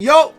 Yo,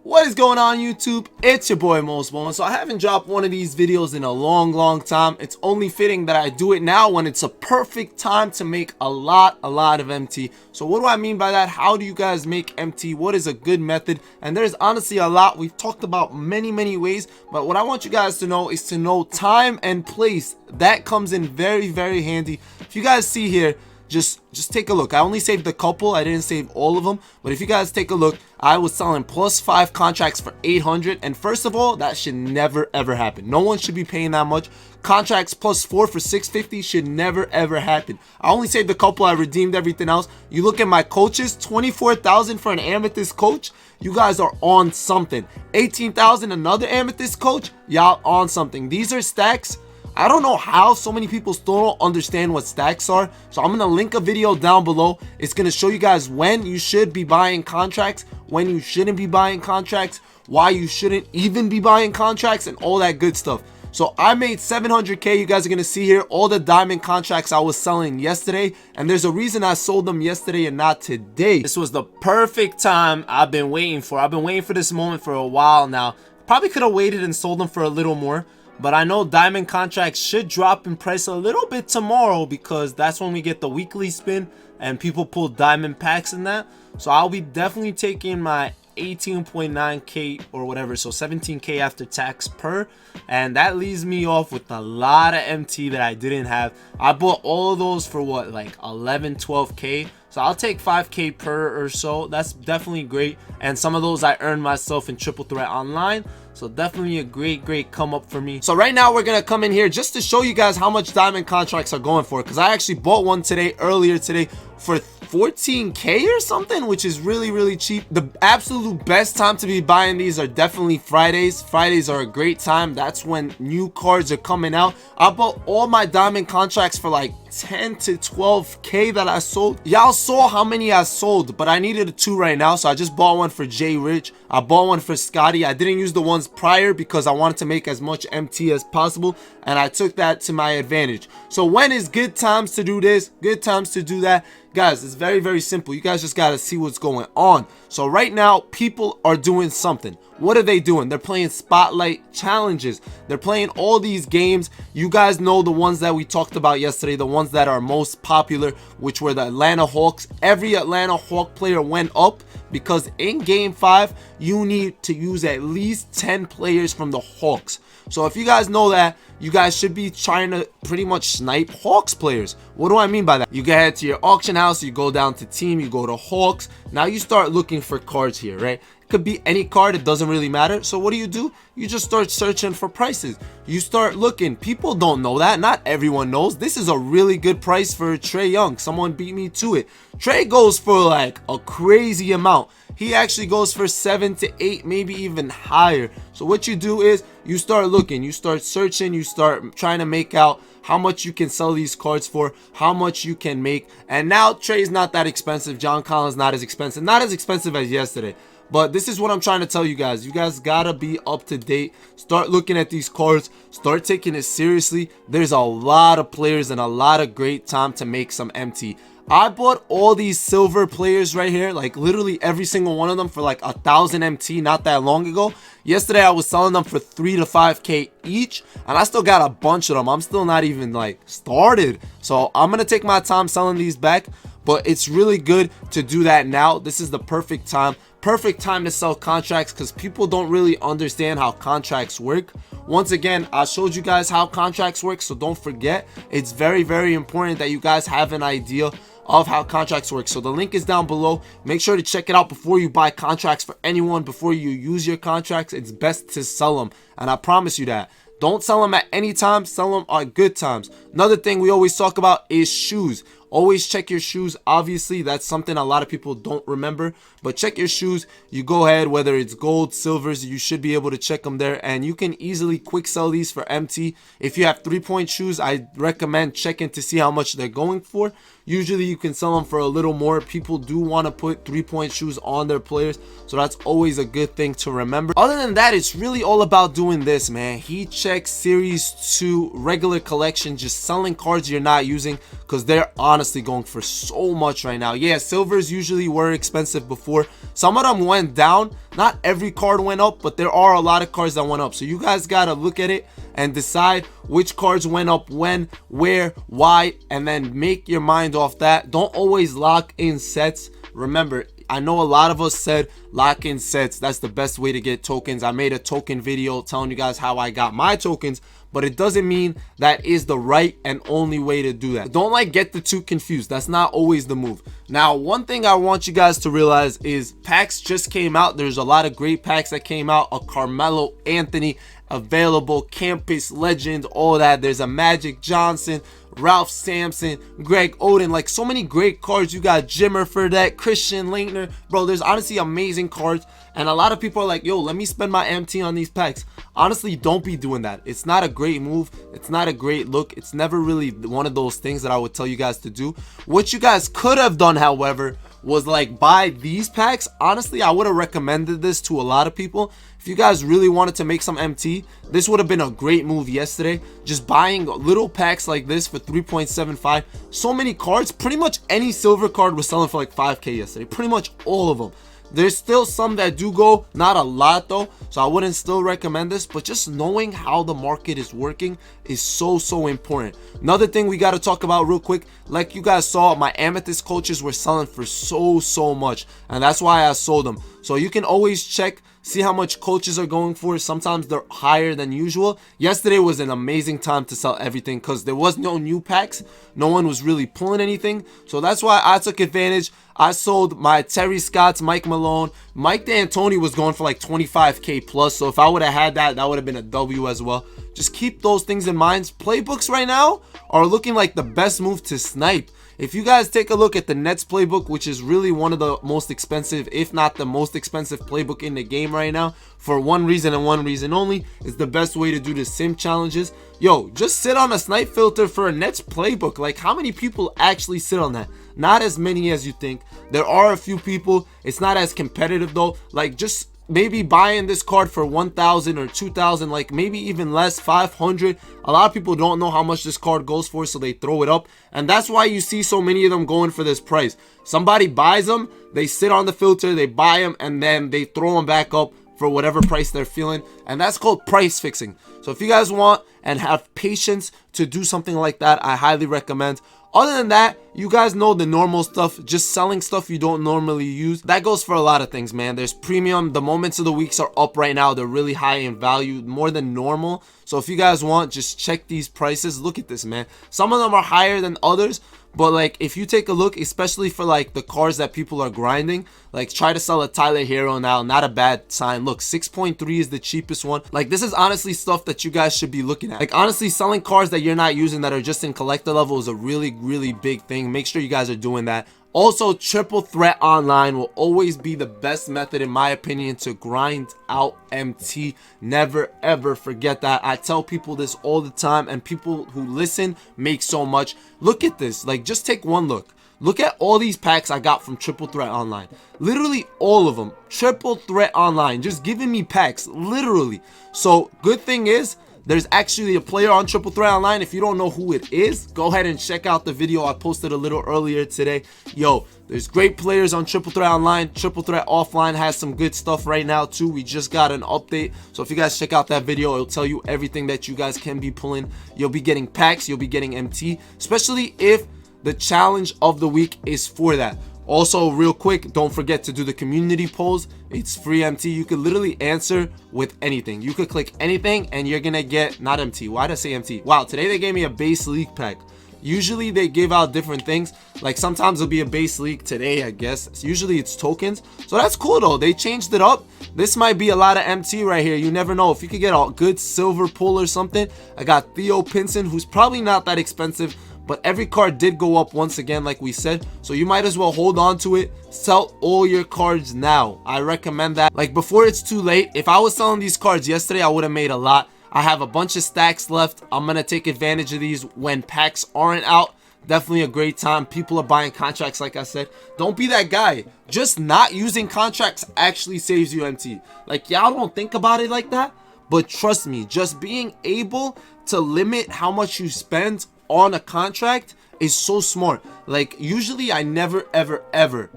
what is going on YouTube? It's your boy Mosballin. So I haven't dropped one of these videos in a long time. It's only fitting that I do it now when it's a perfect time to make a lot of MT. So what do I mean by that? How do you guys make MT? What is a good method? And there's honestly a lot. We've talked about many ways, but what I want you guys to know is to know time and place. That comes in very handy. If you guys see here, just take a look. I only saved a couple. I didn't save all of them, but if you guys take a look, I was selling +5 contracts for 800, and first of all, that should never ever happen. No one should be paying that much. Contracts +4 for 650 should never ever happen. I only saved a couple. I redeemed everything else. You look at my coaches, 24,000 for an amethyst coach. You guys are on something. 18,000 another amethyst coach. Y'all on something. These are stacks. I don't know how so many people still don't understand what stacks are, so I'm gonna link a video down below. It's gonna show you guys when you should be buying contracts, when you shouldn't be buying contracts, why you shouldn't even be buying contracts, and all that good stuff. So I made 700k. You guys are gonna see here all the diamond contracts I was selling yesterday, and there's a reason I sold them yesterday and not today. This was the perfect time I've been waiting for. I've been waiting for this moment for a while now. Probably could have waited and sold them for a little more, but I know diamond contracts should drop in price a little bit tomorrow because that's when we get the weekly spin and people pull diamond packs in that. So I'll be definitely taking my 18.9k or whatever, so 17k after tax per, and that leaves me off with a lot of MT that I didn't have. I bought all of those for what, like 11-12k, so I'll take 5k per or so. That's definitely great, and some of those I earned myself in triple threat online, so definitely a great come up for me. So right now we're gonna come in here just to show you guys how much diamond contracts are going for, because I actually bought one earlier today for 14k or something, which is really cheap. The absolute best time to be buying these are definitely Fridays. Fridays are a great time. That's when new cards are coming out. I bought all my diamond contracts for like 10 to 12k that I sold. Y'all saw how many I sold, but I needed a 2 right now, so I just bought one for Jay Rich. I bought one for Scotty. I didn't use the ones prior because I wanted to make as much MT as possible, and I took that to my advantage. So when is good times to do this, good times to do that? Guys, it's very simple. You guys just gotta see what's going on. So right now, people are doing something. What are they doing? They're playing spotlight challenges. They're playing all these games. You guys know the ones that we talked about yesterday, the ones that are most popular, which were the Atlanta Hawks. Every Atlanta Hawk player went up because in game 5 you need to use at least 10 players from the Hawks. So if you guys know that, you guys should be trying to pretty much snipe Hawks players. What do I mean by that? You get to your auction house, you go down to team, you go to Hawks. Now you start looking for cards here, right? It could be any card, it doesn't really matter. So what do? You just start searching for prices. You start looking. People don't know that. Not everyone knows. This is a really good price for Trey Young. Someone beat me to it. Trey goes for like a crazy amount. He actually goes for 7 to 8, maybe even higher. So what you do is you start looking, you start searching, you start trying to make out how much you can sell these cards for, how much you can make. And now Trey's not that expensive. John Collins not as expensive as yesterday. But this is what I'm trying to tell you guys. You guys gotta be up to date. Start looking at these cards. Start taking it seriously. There's a lot of players and a lot of great time to make some MT. I bought all these silver players right here, like literally every single one of them for like 1,000 MT not that long ago. Yesterday I was selling them for 3 to 5k each, and I still got a bunch of them. I'm still not even like started, so I'm gonna take my time selling these back. But it's really good to do that now. This is the perfect time to sell contracts, because people don't really understand how contracts work. Once again, I showed you guys how contracts work, so don't forget, it's very important that you guys have an idea of how contracts work. So the link is down below. Make sure to check it out before you buy contracts for anyone. Before you use your contracts, it's best to sell them, and I promise you that. Don't sell them at any time, sell them at good times. Another thing we always talk about is shoes. Always check your shoes. Obviously, that's something a lot of people don't remember, but check your shoes. You go ahead, whether it's gold, silvers, you should be able to check them there, and you can easily quick sell these for MT. If you have 3-point shoes, I recommend checking to see how much they're going for. Usually you can sell them for a little more. People do want to put 3-point shoes on their players, so that's always a good thing to remember. Other than that, it's really all about doing this, man. Heat check, series 2, regular collection, just selling cards you're not using, because they're honestly going for so much right now. Yeah, silvers usually were expensive before. Some of them went down. Not every card went up, but there are a lot of cards that went up. So you guys gotta look at it and decide which cards went up when, where, why, and then make your mind off that. Don't always lock in sets. Remember, I know a lot of us said lock in sets. That's the best way to get tokens. I made a token video telling you guys how I got my tokens, but it doesn't mean that is the right and only way to do that. Don't like get the two confused. That's not always the move. Now, one thing I want you guys to realize is packs just came out. There's a lot of great packs that came out. A Carmelo Anthony available, Campus Legend, all that. There's a Magic Johnson, Ralph Sampson, Greg Oden, like so many great cards. You got Jimmer for that, Christian Laettner, bro. There's honestly amazing cards, and a lot of people are like, yo, let me spend my MT on these packs. Honestly, don't be doing that. It's not a great move. It's not a great look. It's never really one of those things that I would tell you guys to do. What you guys could have done, however, was like buy these packs. Honestly, I would have recommended this to a lot of people. If you guys really wanted to make some MT, this would have been a great move yesterday. Just buying little packs like this for 3.75. So many cards. Pretty much any silver card was selling for like 5K yesterday. Pretty much all of them. There's still some that do go, not a lot though, so I wouldn't still recommend this, but just knowing how the market is working is so important. Another thing we got to talk about real quick, like you guys saw, my amethyst coaches were selling for so much, and that's why I sold them. So you can always check, see how much coaches are going for. Sometimes they're higher than usual. Yesterday was an amazing time to sell everything because there was no new packs. No one was really pulling anything, so that's why I took advantage. I sold my Terry Scotts, Mike Malone. Mike D'Antoni was going for like 25K plus, so if I would have had that, that would have been a W as well. Just keep those things in mind. Playbooks right now are looking like the best move to snipe. If you guys take a look at the Nets playbook, which is really one of the most expensive, if not the most expensive playbook in the game right now, for one reason and one reason only, is the best way to do the sim challenges. Yo, just sit on a snipe filter for a Nets playbook. Like, how many people actually sit on that? Not as many as you think. There are a few people. It's not as competitive though. Like, just maybe buying this card for 1,000 or 2,000, like maybe even less, 500. A lot of people don't know how much this card goes for, so they throw it up, and that's why you see so many of them going for this price. Somebody buys them, they sit on the filter, they buy them, and then they throw them back up for whatever price they're feeling, and that's called price fixing. So if you guys want and have patience to do something like that, I highly recommend. Other than that, you guys know the normal stuff, just selling stuff you don't normally use. That goes for a lot of things, man. There's premium. The moments of the weeks are up right now. They're really high in value, more than normal. So if you guys want, just check these prices. Look at this, man. Some of them are higher than others, but like if you take a look, especially for like the cards that people are grinding, like try to sell a Tyler Hero now, not a bad sign. Look, 6.3 is the cheapest one. Like, this is honestly stuff that you guys should be looking at. Like, honestly, selling cards that you're not using that are just in collector level is a really big thing. Make sure you guys are doing that. Also, triple threat online will always be the best method, in my opinion, to grind out MT. Never ever forget that. I tell people this all the time, and people who listen make so much. Look at this. Like, just take one look. Look at all these packs I got from Triple Threat Online. Literally all of them. Triple Threat Online. Just giving me packs. Literally. So, good thing is, there's actually a player on Triple Threat Online. If you don't know who it is, go ahead and check out the video I posted a little earlier today. Yo, there's great players on Triple Threat Online. Triple Threat Offline has some good stuff right now too. We just got an update. So if you guys check out that video, it'll tell you everything that you guys can be pulling. You'll be getting packs. You'll be getting MT. Especially if the challenge of the week is for that. Also, real quick, don't forget to do the community polls. It's free MT. You could literally answer with anything. You could click anything and you're gonna get, not MT. Why did I say MT? Wow, today they gave me a base league pack. Usually they give out different things. Like sometimes it'll be a base league. Today, I guess. Usually it's tokens. So that's cool though. They changed it up. This might be a lot of MT right here. You never know. If you could get a good silver pull or something. I got Theo Pinson, who's probably not that expensive, but every card did go up once again, like we said, so you might as well hold on to it. Sell all your cards now. I recommend that, like, before it's too late. If I was selling these cards yesterday, I would have made a lot. I have a bunch of stacks left. I'm gonna take advantage of these when packs aren't out. Definitely a great time. People are buying contracts, like I said. Don't be that guy. Just not using contracts actually saves you MT. Like, y'all don't think about it like that, but trust me, just being able to limit how much you spend on a contract is so smart. Like, usually I never ever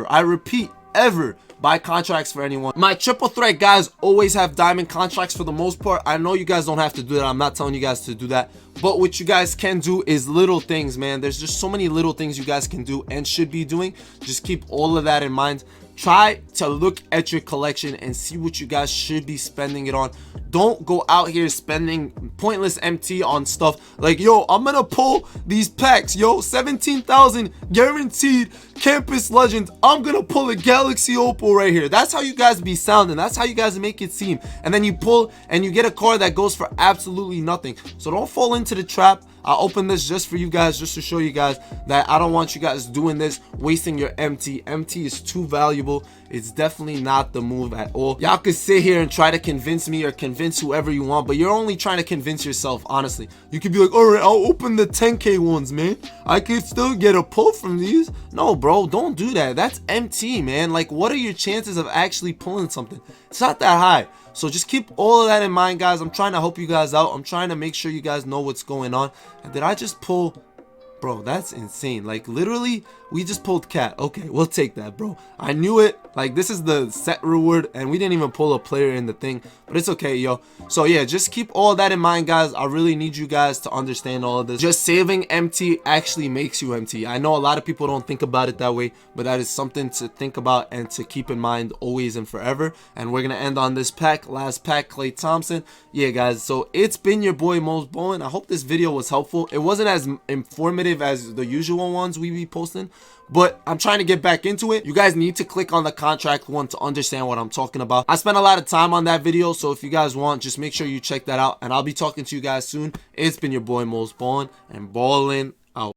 I repeat, ever buy contracts for anyone. My triple threat guys always have diamond contracts for the most part. I know you guys don't have to do that. I'm not telling you guys to do that, but what you guys can do is little things, man. There's just so many little things you guys can do and should be doing. Just keep all of that in mind. Try to look at your collection and see what you guys should be spending it on. Don't go out here spending pointless MT on stuff like, yo, I'm gonna pull these packs, yo, 17,000 guaranteed campus legends. I'm gonna pull a galaxy opal right here. That's how you guys be sounding. That's how you guys make it seem. And then you pull and you get a card that goes for absolutely nothing. So don't fall into the trap. I opened this just for you guys, just to show you guys that I don't want you guys doing this, wasting your MT. MT is too valuable. It's definitely not the move at all. Y'all could sit here and try to convince me or convince whoever you want, but you're only trying to convince yourself, honestly. You could be like, all right, I'll open the 10K ones, man. I could still get a pull from these. No, bro, don't do that. That's MT, man. Like, what are your chances of actually pulling something? It's not that high. So just keep all of that in mind, guys. I'm trying to help you guys out. I'm trying to make sure you guys know what's going on. And did I just pull? Bro, that's insane. Like, literally, we just pulled cat. Okay, we'll take that, bro. I knew it. Like, this is the set reward, and we didn't even pull a player in the thing, but it's okay, yo. So yeah, just keep all that in mind, guys. I really need you guys to understand all of this. Just saving MT actually makes you MT. I know a lot of people don't think about it that way, but that is something to think about and to keep in mind always and forever. And we're gonna end on this pack, last pack, Klay Thompson. Yeah, guys, so it's been your boy Mosballin. I hope this video was helpful. It wasn't as informative as the usual ones we be posting, but I'm trying to get back into it. You guys need to click on the contract one to understand what I'm talking about. I spent a lot of time on that video, so if you guys want, just make sure you check that out, and I'll be talking to you guys soon. It's been your boy Mosballin, and ballin'